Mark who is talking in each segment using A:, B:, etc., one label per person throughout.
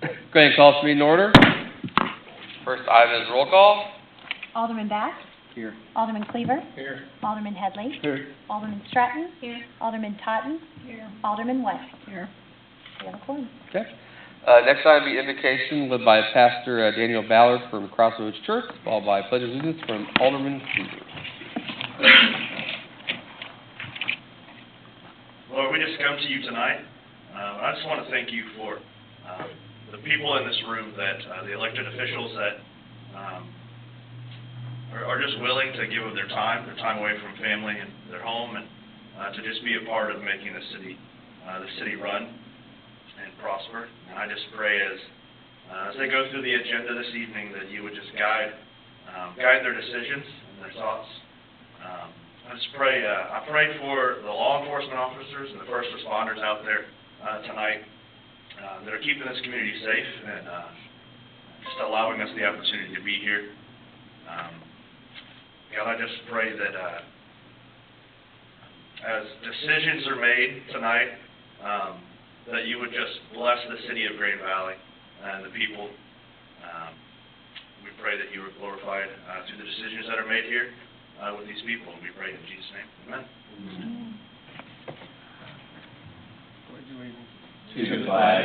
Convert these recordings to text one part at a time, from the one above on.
A: Go ahead and call this meeting in order. First item is roll call.
B: Alderman Bass.
A: Here.
B: Alderman Cleaver.
A: Here.
B: Alderman Headley.
A: Here.
B: Alderman Stratton. Here. Alderman Totten.
C: Here.
B: Alderman West. Here. We have a quorum.
A: Okay. Next item will be invocation led by Pastor Daniel Ballard from Crossroads Church, followed by pledge of allegiance from Alderman Cleaver.
D: Lord, we just come to you tonight. I just want to thank you for the people in this room that, the elected officials that are just willing to give of their time away from family and their home, and to just be a part of making the city run and prosper. And I just pray as they go through the agenda this evening that you would just guide their decisions and their thoughts. I just pray, I pray for the law enforcement officers and the first responders out there tonight that are keeping this community safe and just allowing us the opportunity to be here. God, I just pray that as decisions are made tonight, that you would just bless the city of Green Valley and the people. We pray that you are glorified through the decisions that are made here with these people. And we pray in Jesus' name. Amen.
E: To the flag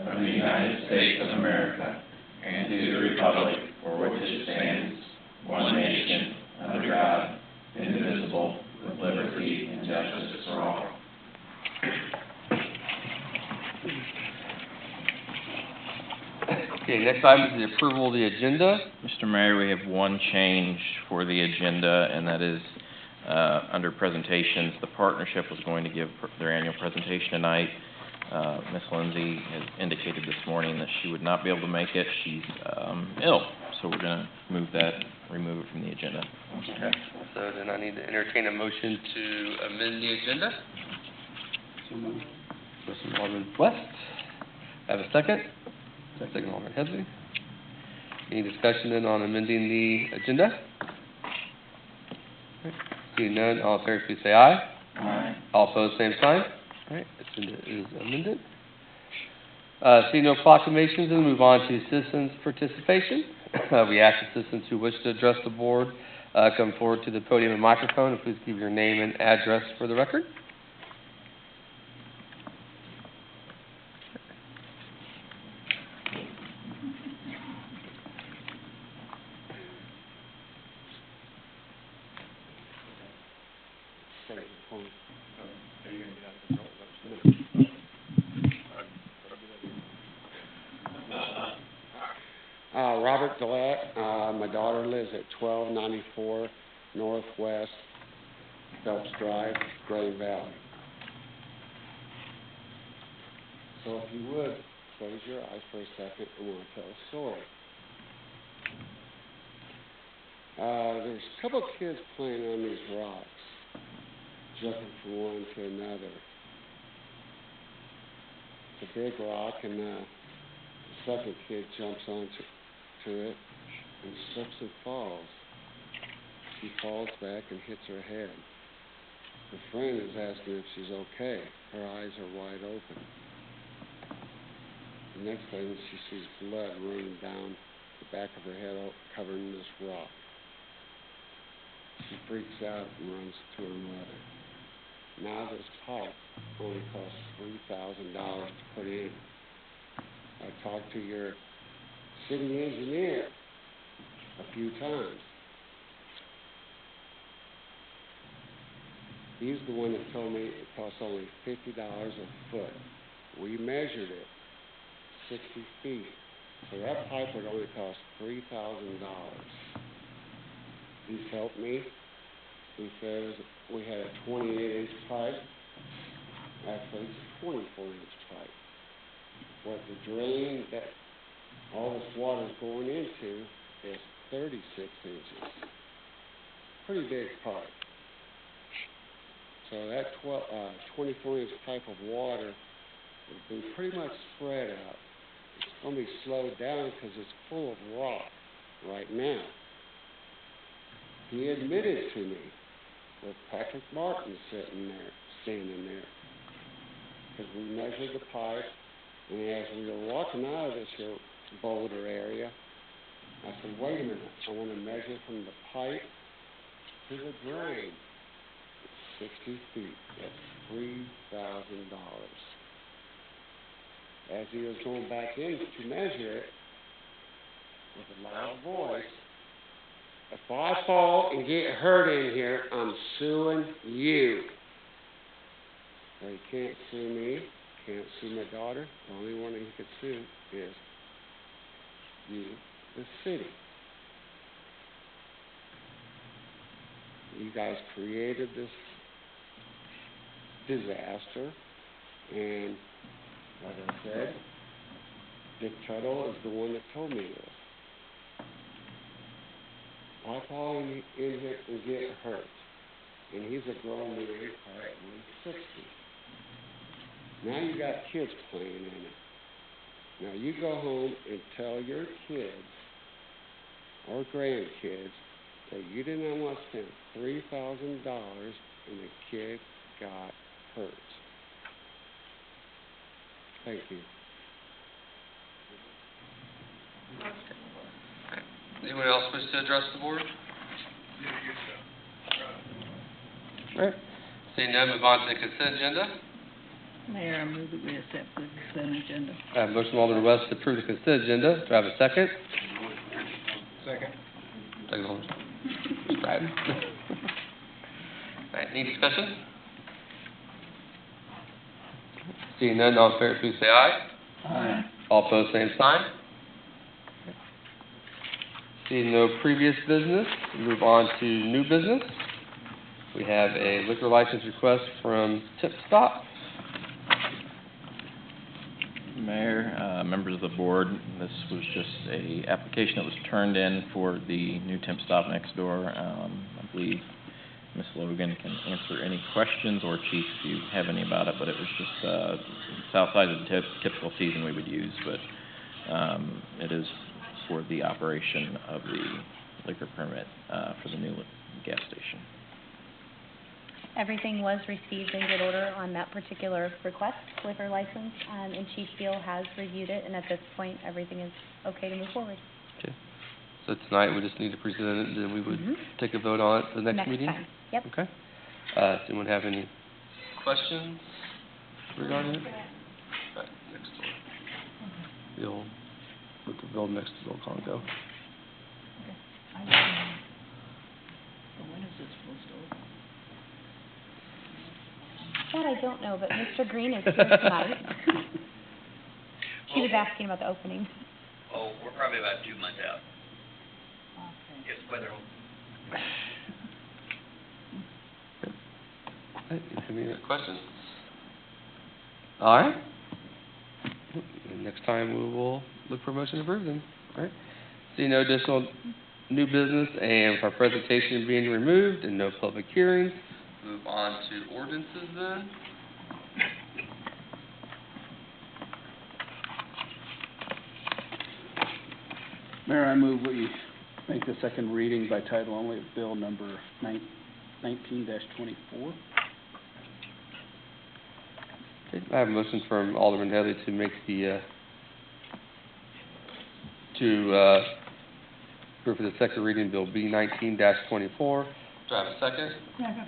E: of the United States of America and to the republic for which it stands, one nation, under God, indivisible, with liberty and justice for all.
A: Okay, next item is the approval of the agenda.
F: Mr. Mayor, we have one change for the agenda, and that is under presentations. The partnership was going to give their annual presentation tonight. Ms. Lindsay has indicated this morning that she would not be able to make it. She's ill, so we're going to remove it from the agenda.
A: Okay. So then I need to entertain a motion to amend the agenda. So moved. First Alderman West. Have a second? Second Alderman Headley. Any discussion then on amending the agenda? Okay. Seeing none, all in favor, please say aye.
E: Aye.
A: All opposed, same sign. All right, agenda is amended. Seeing no proclamations, we'll move on to citizens' participation. We ask the citizens who wish to address the board come forward to the podium and microphone, and please give your name and address for the record.
G: Robert Gillette. My daughter lives at 1294 Northwest Phelps Drive, Green Valley. So if you would, close your eyes for a second. I want to tell a story. There's a couple kids playing on these rocks, jumping from one to another. It's a big rock, and the second kid jumps onto it and slips and falls. She falls back and hits her head. Her friend is asking if she's okay. Her eyes are wide open. The next thing, she sees blood running down the back of her head, covering this rock. She freaks out and runs to her mother. Now this pipe only costs $3,000 to put in. I talked to your city engineer a few times. He's the one that told me it costs only $50 a foot. We measured it, 60 feet. So that pipe would only cost $3,000. He's helped me. He says we had a 28-inch pipe. Actually, it's a 24-inch pipe. What the drain that all this water is going into is 36 inches. Pretty big pipe. So that 24-inch pipe of water has been pretty much spread out. It's going to be slowed down because it's full of rock right now. He admitted to me with Patrick Martin standing there, because we measured the pipe And as we were walking out of this here boulder area, I said, wait a minute, I want to measure from the pipe to the drain. It's 60 feet. That's $3,000. As he was going back in to measure it, with a loud voice, if I fall and get hurt in here, I'm suing you. So he can't sue me, can't sue my daughter. The only one that he could sue is you, the city. You guys created this disaster, and like I said, Dick Tuttle is the one that told me this. I fall in here and get hurt, and he's a grown man, probably 60. Now you got kids playing in it. Now you go home and tell your kids or grandkids that you didn't want to spend $3,000 and the kid got hurt. Thank you.
A: Anyone else wish to address the board? All right. Seeing none, move on to the consent agenda.
C: Mayor, I move that we accept the consent agenda.
A: I have a motion from Alderman West to approve the consent agenda. Do I have a second?
E: Second.
A: Second, Alderman Stratton. All right, any discussion? Seeing none, all in favor, please say aye.
C: Aye.
A: All opposed, same sign. Seeing no previous business, we move on to new business. We have a liquor license request from Tip Stop.
F: Mayor, members of the board, this was just a application that was turned in for the new temp stop next door. I believe Ms. Logan can answer any questions, or Chief, if you have any about it, but it was just outside of the typical season we would use, but it is for the operation of the liquor permit for the new gas station.
B: Everything was received in good order on that particular request, liquor license, and Chief Steele has reviewed it, and at this point, everything is okay to move forward.
A: Okay. So tonight, we just need to present it, and then we would take a vote on it for the next meeting?
B: Next time, yep.
A: Okay. Does anyone have any questions regarding it? Right, next door. Bill, with the bill next to Bill Congo.
C: When is this supposed to open?
B: That I don't know, but Mr. Green is here tonight. He was asking about the opening.
H: Oh, we're probably about 2 months out.
C: Okay.
H: If weather,
A: Any other questions? All right. Next time, we will look for a motion to approve them. All right. Seeing no additional new business, and with our presentation being removed and no public hearings, move on to ordinances then.
I: Mayor, I move we make the second reading by title only of bill number 19-24.
A: Okay, I have a motion from Alderman Headley to make the, approve for the second reading, Bill B 19-24. Do I have a second?
C: Second.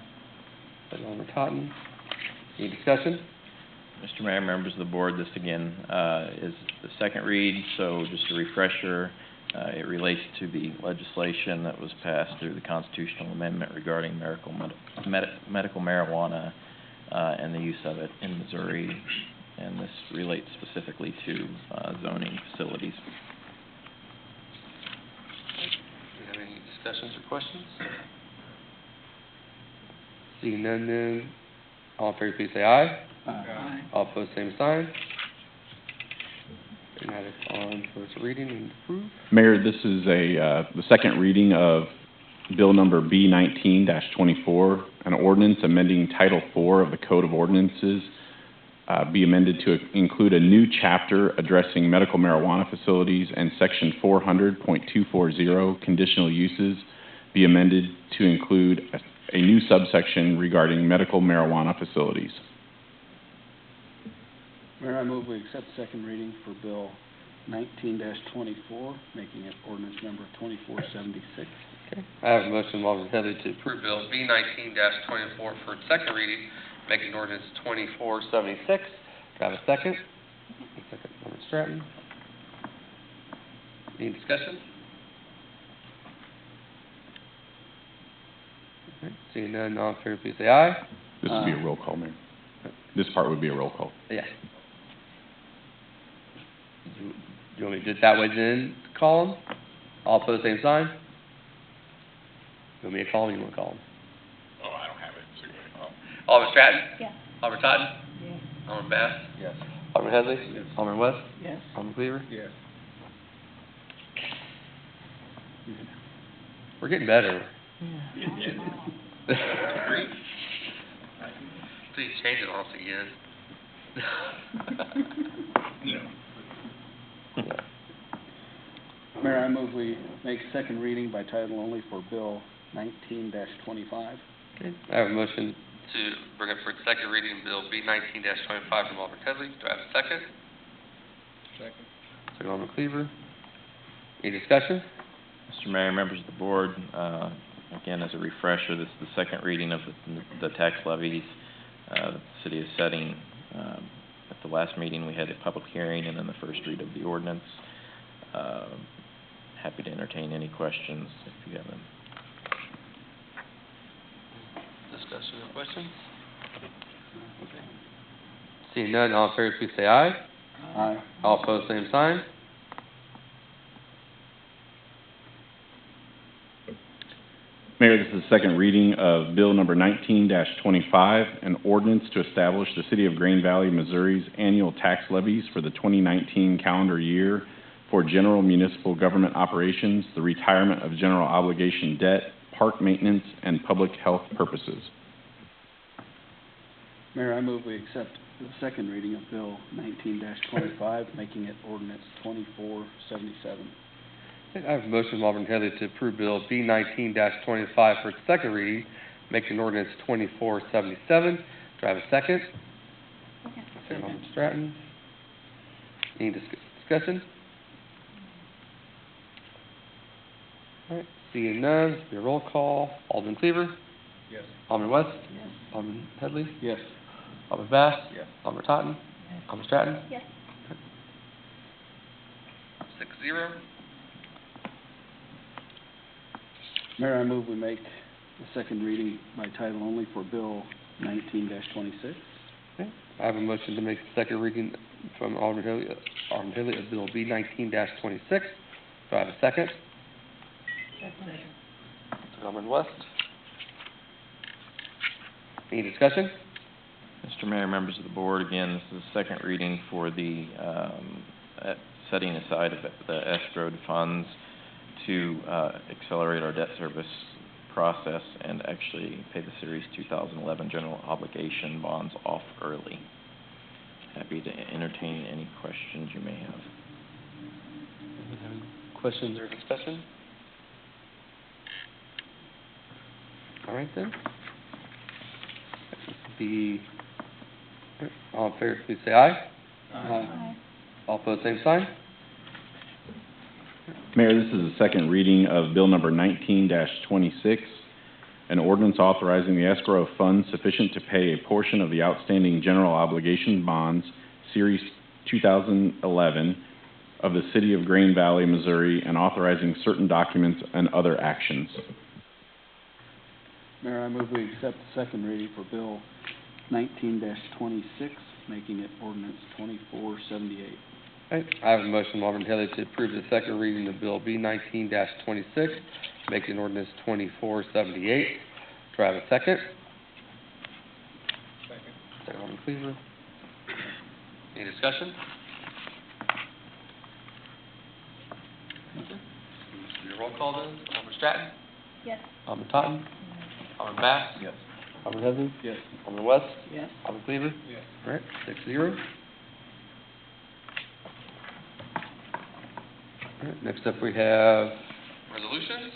A: Second, Alderman Totten. Any discussion?
F: Mr. Mayor, members of the board, this again is the second read, so just a refresher. It relates to the legislation that was passed through the constitutional amendment regarding medical marijuana and the use of it in Missouri, and this relates specifically to zoning facilities.
A: Do you have any discussions or questions? Seeing none, then, all in favor, please say aye.
C: Aye.
A: All opposed, same sign. And that is on first reading and approved.
J: Mayor, this is the second reading of Bill number B 19-24, an ordinance amending Title IV of the Code of Ordinances, be amended to include a new chapter addressing medical marijuana facilities, and Section 400.240, conditional uses, be amended to include a new subsection regarding medical marijuana facilities.
I: Mayor, I move we accept second reading for Bill 19-24, making it ordinance number 2476.
A: Okay, I have a motion from Alderman Headley to approve Bill B 19-24 for its second reading, making ordinance 2476. Do I have a second? Second, Alderman Stratton. Any discussion? Okay, seeing none, all in favor, please say aye.
J: This would be a roll call, Mayor. This part would be a roll call.
A: Yeah. Do you want me to do it that way then, call them? All opposed, same sign? You want me to call them, or you want to call them?
E: Oh, I don't have it, so you're gonna
A: Alderman Stratton?
B: Yes.
A: Alderman Totten?
C: Yes.
A: Alderman Bass?
I: Yes.
A: Alderman Headley?
I: Yes.
A: Alderman West?
C: Yes.
A: Alderman Cleaver?
I: Yes.
A: We're getting better. Please change it on us again.
I: Mayor, I move we make second reading by title only for Bill 19-25.
A: Okay, I have a motion to bring up for its second reading, Bill B 19-25 from Alderman Headley. Do I have a second?
I: Second.
A: Second, Alderman Cleaver. Any discussion?
F: Mr. Mayor, members of the board, again, as a refresher, this is the second reading of the tax levies that the city is setting. At the last meeting, we had a public hearing and then the first read of the ordinance. Happy to entertain any questions if you have them.
A: Discussion or questions? Okay. Seeing none, all in favor, please say aye.
I: Aye.
A: All opposed, same sign.
J: Mayor, this is the second reading of Bill number 19-25, an ordinance to establish the City of Green Valley, Missouri's annual tax levies for the 2019 calendar year for general municipal government operations, the retirement of general obligation debt, park maintenance, and public health purposes.
I: Mayor, I move we accept the second reading of Bill 19-25, making it ordinance 2477.
A: I have a motion from Alderman Headley to approve Bill B 19-25 for its second reading, making ordinance 2477. Do I have a second?
B: Okay.
A: Second, Alderman Stratton. Any discussion? All right, seeing none, this will be a roll call. Alderman Cleaver?
I: Yes.
A: Alderman West?
C: Yes.
A: Alderman Headley?
I: Yes.
A: Alderman Bass?
I: Yes.
A: Alderman Totten? Alderman Stratton?
B: Yes.
A: 6-0.
I: Mayor, I move we make the second reading by title only for Bill 19-26.
A: Okay. I have a motion to make the second reading from Alderman Headley of Bill B 19-26. Do I have a second?
C: Second.
A: Alderman West. Any discussion?
F: Mr. Mayor, members of the board, again, this is the second reading for the setting aside of the escrowed funds to accelerate our debt service process and actually pay the Series 2011 general obligation bonds off early. Happy to entertain any questions you may have.
A: Anyone have any questions or discussion? All right then. All in favor, please say aye.
I: Aye.
A: All opposed, same sign.
J: Mayor, this is the second reading of Bill number 19-26, an ordinance authorizing the escrow of funds sufficient to pay a portion of the outstanding general obligation bonds, Series 2011, of the City of Green Valley, Missouri, and authorizing certain documents and other actions.
I: Mayor, I move we accept the second reading for Bill 19-26, making it ordinance 2478.
A: Okay. I have a motion from Alderman Headley to approve the second reading of Bill B 19-26, making ordinance 2478. Do I have a second?
I: Second.
A: Second, Alderman Cleaver. Any discussion? Your roll call then. Alderman Stratton?
B: Yes.
A: Alderman Totten? Alderman Bass?
I: Yes.
A: Alderman Headley?
I: Yes.
A: Alderman West?
C: Yes.
A: Alderman Cleaver?
I: Yes.
A: All right, 6-0. All right, next up we have resolutions.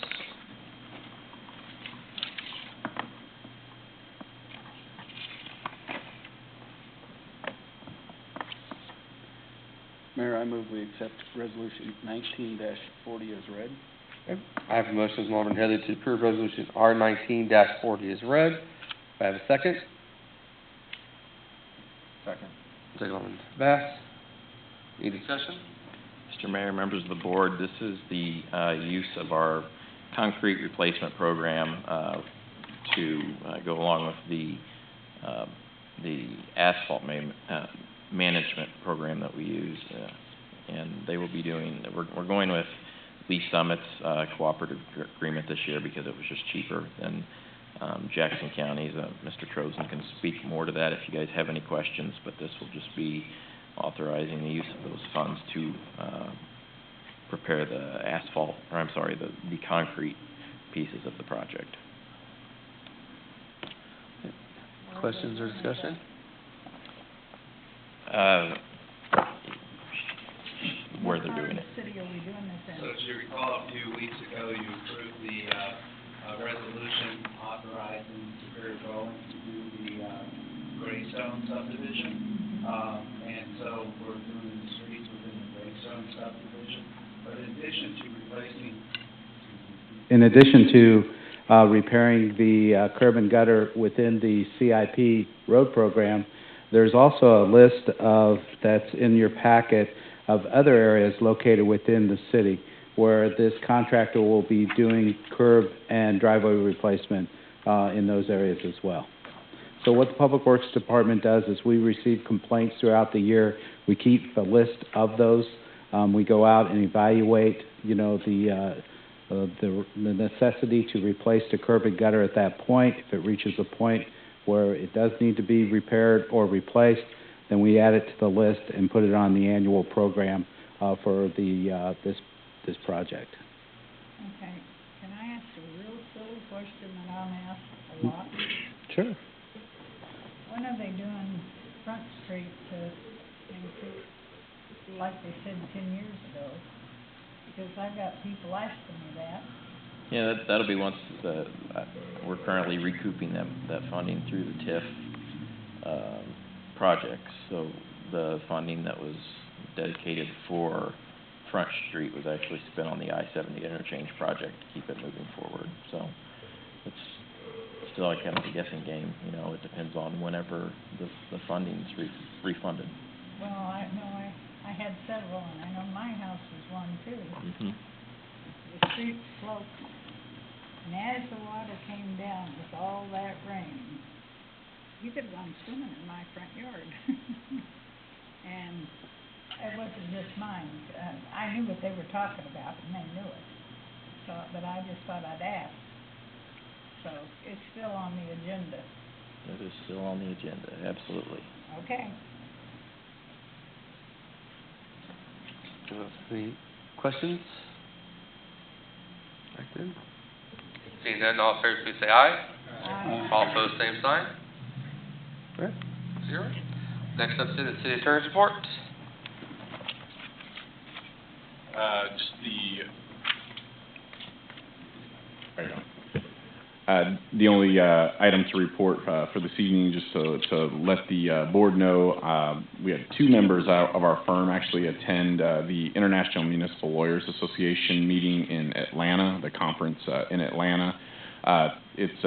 I: move we accept resolution 19-40 as read.
A: Okay. I have a motion from Alderman Headley to approve resolution R 19-40 as read. Do I have a second?
E: Second.
A: Second, Alderman Bass. Any discussion?
F: Mr. Mayor, members of the board, this is the use of our concrete replacement program to go along with the asphalt management program that we use. And they will be doing, we're going with Lee Summit's cooperative agreement this year because it was just cheaper than Jackson County's. Mr. Trozen can speak more to that if you guys have any questions, but this will just be authorizing the use of those funds to prepare the concrete pieces of the project.
A: Questions or discussion?
F: Where they're doing it.
C: What part of the city are we doing this in?
H: So as you recall, a few weeks ago, you approved the resolution authorizing Superior Bowling to do the Greystone subdivision. And so we're doing the streets within the Greystone subdivision. But in addition to
K: repairing the curb and gutter within the CIP road program, there's also a list that's in your packet of other areas located within the city where this contractor will be doing curb and driveway replacement in those areas as well. So what the Public Works Department does is we receive complaints throughout the year. We keep a list of those. We go out and evaluate, the necessity to replace the curb and gutter at that point. If it reaches a point where it does need to be repaired or replaced, then we add it to the list and put it on the annual program for this project.
C: Okay, can I ask a real silly question that I'm asked a lot?
K: Sure.
C: When are they doing Front Street to improve, like they said 10 years ago? Because I've got people asking me that.
F: Yeah, that'll be once we're currently recouping that funding through the TIF projects. So the funding that was dedicated for Front Street was actually spent on the I-70 interchange project to keep it moving forward. So it's still kind of a guessing game. It depends on whenever the funding's refunded.
C: Well, I know I had several, and I know my house was one too.
F: Mm-hmm.
C: The street sloped, and as the water came down with all that rain, you could have gone swimming in my front yard. And it wasn't just mine. I knew what they were talking about, and they knew it. So, but I just thought I'd ask. So it's still on the agenda.
F: It is still on the agenda, absolutely.
C: Okay.
A: Any questions? Back then? Seeing none, all in favor, please say aye.
C: Aye.
A: All opposed, same sign. All right, 0. Next up, city attorney's report.
J: The only item to report for this evening, just to let the board know, we had 2 members of our firm actually attend the International Municipal Lawyers Association meeting in Atlanta, the conference in Atlanta. It's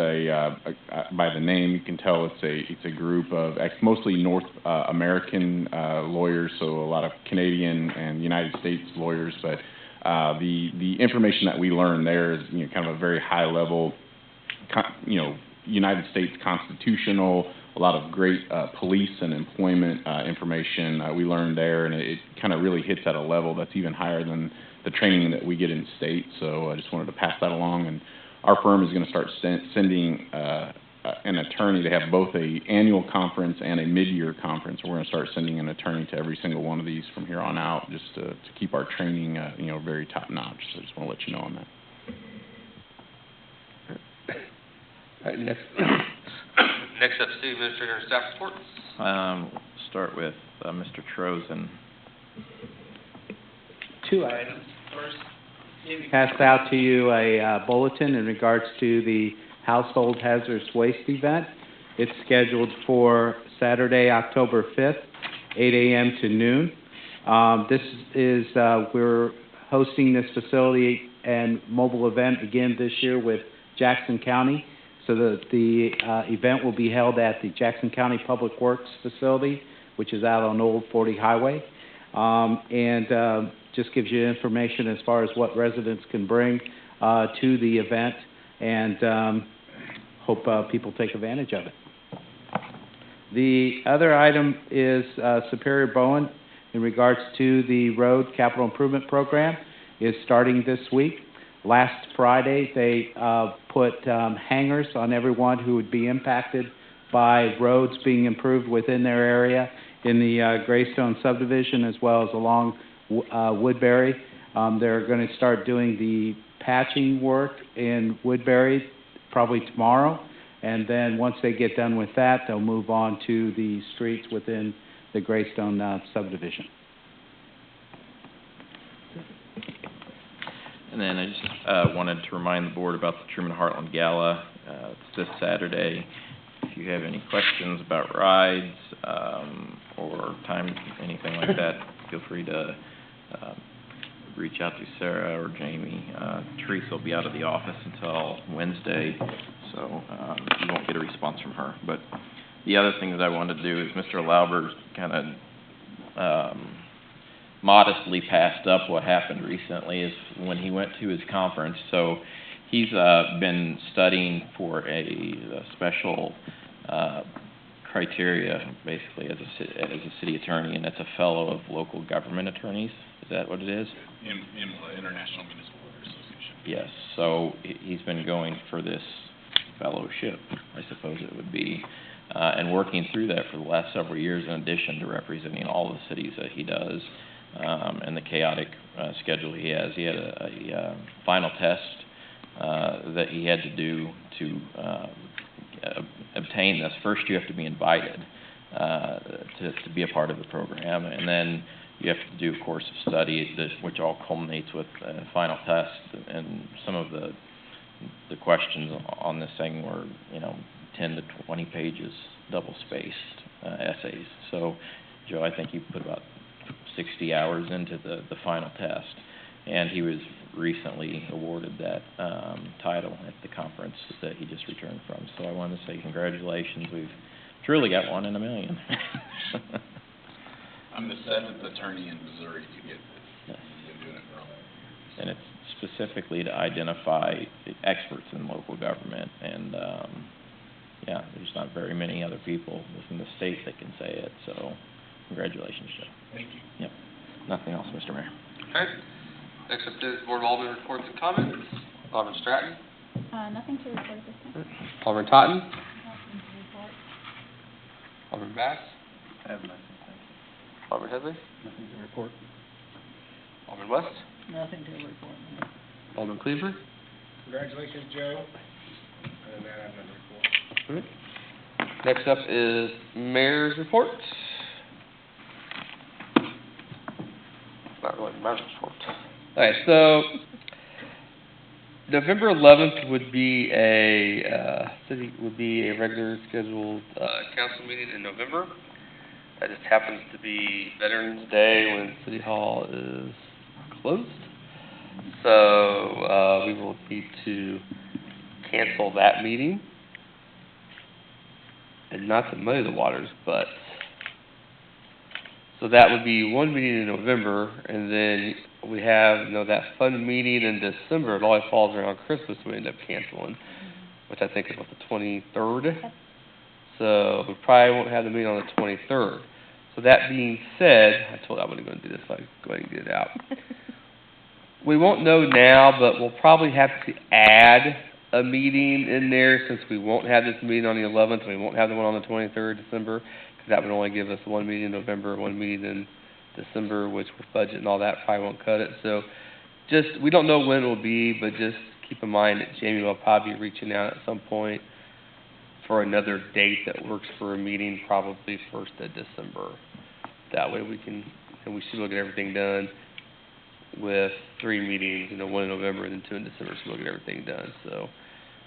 J: by the name you can tell it's a group of mostly North American lawyers, so a lot of Canadian and United States lawyers. But the information that we learned there is kind of a very high level, United States constitutional, a lot of great police and employment information we learned there, and it kind of really hits at a level that's even higher than the training that we get in state. So I just wanted to pass that along. And our firm is going to start sending an attorney. They have both a annual conference and a mid-year conference. We're going to start sending an attorney to every single one of these from here on out, just to keep our training, very top notch. So I just want to let you know on that.
A: All right, next up, City Administrator and staff reports.
F: Start with Mr. Trozen.
K: 2 items. First, passed out to you a bulletin in regards to the Household Hazardous Waste event. It's scheduled for Saturday, October 5th, 8 a.m. to noon. This is, we're hosting this facility and mobile event again this year with Jackson County. So the event will be held at the Jackson County Public Works Facility, which is out on Old 40 Highway. Just gives you information as far as what residents can bring to the event, and hope people take advantage of it. The other item is Superior Bowen in regards to the road capital improvement program is starting this week. Last Friday, they put hangers on everyone who would be impacted by roads being improved within their area in the Greystone subdivision as well as along Woodbury. They're going to start doing the patching work in Woodbury probably tomorrow, and then once they get done with that, they'll move on to the streets within the Greystone subdivision.
F: And then I just wanted to remind the board about the Truman Heartland Gala. It's this Saturday. If you have any questions about rides or time, anything like that, feel free to reach out to Sarah or Jamie. Teresa will be out of the office until Wednesday, so you won't get a response from her. But the other thing that I wanted to do is Mr. Lauber kind of modestly passed up what happened recently is when he went to his conference. So he's been studying for a special criteria, basically, as a city attorney, and it's a fellow of local government attorneys. Is that what it is?
J: International Municipal Order Association.
F: Yes. So he's been going for this fellowship, I suppose it would be, and working through that for the last several years in addition to representing all the cities that he does. And the chaotic schedule he has. He had a final test that he had to do to obtain this. First, you have to be invited to be a part of the program, and then you have to do a course of study, which all culminates with a final test. And some of the questions on this thing were, 10 to 20 pages, double-spaced essays. So, Joe, I think you put about 60 hours into the final test, and he was recently awarded that title at the conference that he just returned from. So I wanted to say congratulations. We've truly got one in a million.
J: I'm the 7th attorney in Missouri to get this.
F: Yes.
J: You've been doing it for all that.
F: And it's specifically to identify experts in local government, and there's not very many other people within the state that can say it, so congratulations, Joe.
J: Thank you.
F: Yep. Nothing else, Mr. Mayor.
A: Okay. Next up is Board of Aldermen reports and comments. Alderman Stratton.
B: Nothing to report at this time.
A: Alderman Totten.
C: Nothing to report.
A: Alderman Bass.
I: I have nothing, thank you.
A: Alderman Headley.
I: Nothing to report.
A: Alderman West.
C: Nothing to report.
A: Alderman Cleaver.
E: Congratulations, Joe. And then I have another report.
A: Next up is Mayor's report. Not really Mayor's report. Okay, so November 11th would be a regular scheduled council meeting in November. That just happens to be Veterans Day when City Hall is closed. So we will need to cancel that meeting. And not to muddy the waters, but so that would be one meeting in November, and then we have, that fun meeting in December. It always falls around Christmas, we end up canceling, which I think is the 23rd. So we probably won't have the meeting on the 23rd. So that being said, I told I wasn't going to do this, so I'll go ahead and get it out. We won't know now, but we'll probably have to add a meeting in there since we won't have this meeting on the 11th, and we won't have the one on the 23rd December, because that would only give us one meeting in November, one meeting in December, which with budget and all that probably won't cut it. So we don't know when it will be, but just keep in mind that Jamie will probably be reaching out at some point for another date that works for a meeting, probably 1st of December. That way we should be able to get everything done with 3 meetings, one in November and then 2 in December, so we'll get everything done. So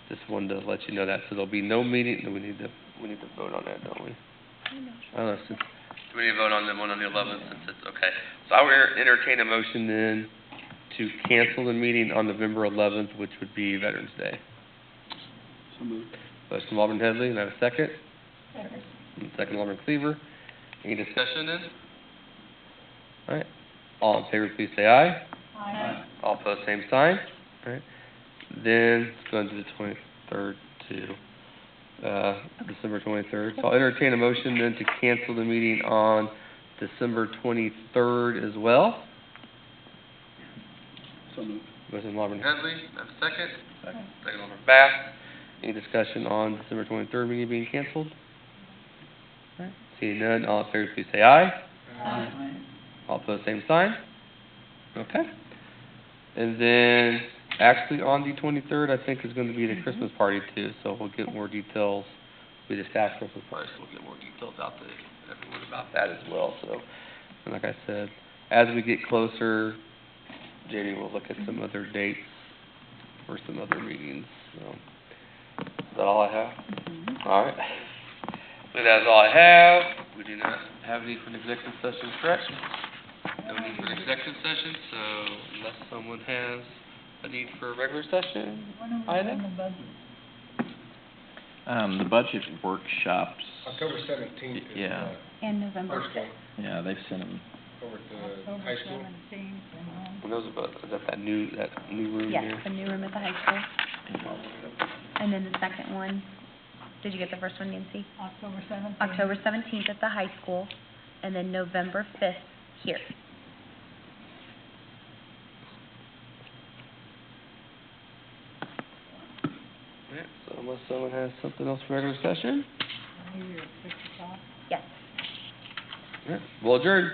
A: just wanted to let you know that. So there'll be no meeting. We need to vote on that, don't we? I don't know. Do we need to vote on the one on the 11th since it's, okay. So I would entertain a motion then to cancel the meeting on November 11th, which would be Veterans Day.
I: So moved.
A: Motion from Alderman Headley, and I have a second. And second, Alderman Cleaver. Any discussion then? All right. All in favor, please say aye.
C: Aye.
A: All opposed, same sign. All right. Then, let's go into the 23rd to, December 23rd. So I'll entertain a motion then to cancel the meeting on December 23rd as well.
I: So moved.
A: Motion from Alderman Headley, I have a second. Second, Alderman Bass. Any discussion on December 23rd meeting being canceled? All right. Seeing none, all in favor, please say aye.
C: Aye.
A: All opposed, same sign. Okay. And then, actually, on the 23rd, I think is going to be the Christmas party too, so we'll get more details. We just have Christmas party, so we'll get more details out to everyone about that as well, so. And like I said, as we get closer, JD will look at some other dates for some other meetings, so. Is that all I have? All right. So that's all I have. We do not have any for an executive session, correct? No need for an executive session, so unless someone has a need for a regular session
C: When are we
A: item?
C: doing the budget?
F: The budget workshops,
L: October 17th is,
F: Yeah.
B: And November
L: first one,
F: yeah, they've sent them,
L: over at the
C: October
L: high school.
C: 17th and
A: And those are both, is that new room
B: Yes,
A: here?
B: the new room at the high school. And then the second one, did you get the first one, Nancy?
C: October 17th.
B: October 17th at the high school, and then November 5th here.
A: Yeah, so unless someone has something else for regular session,
C: Maybe at 6 o'clock.
B: Yes.
A: yeah, we'll adjourn.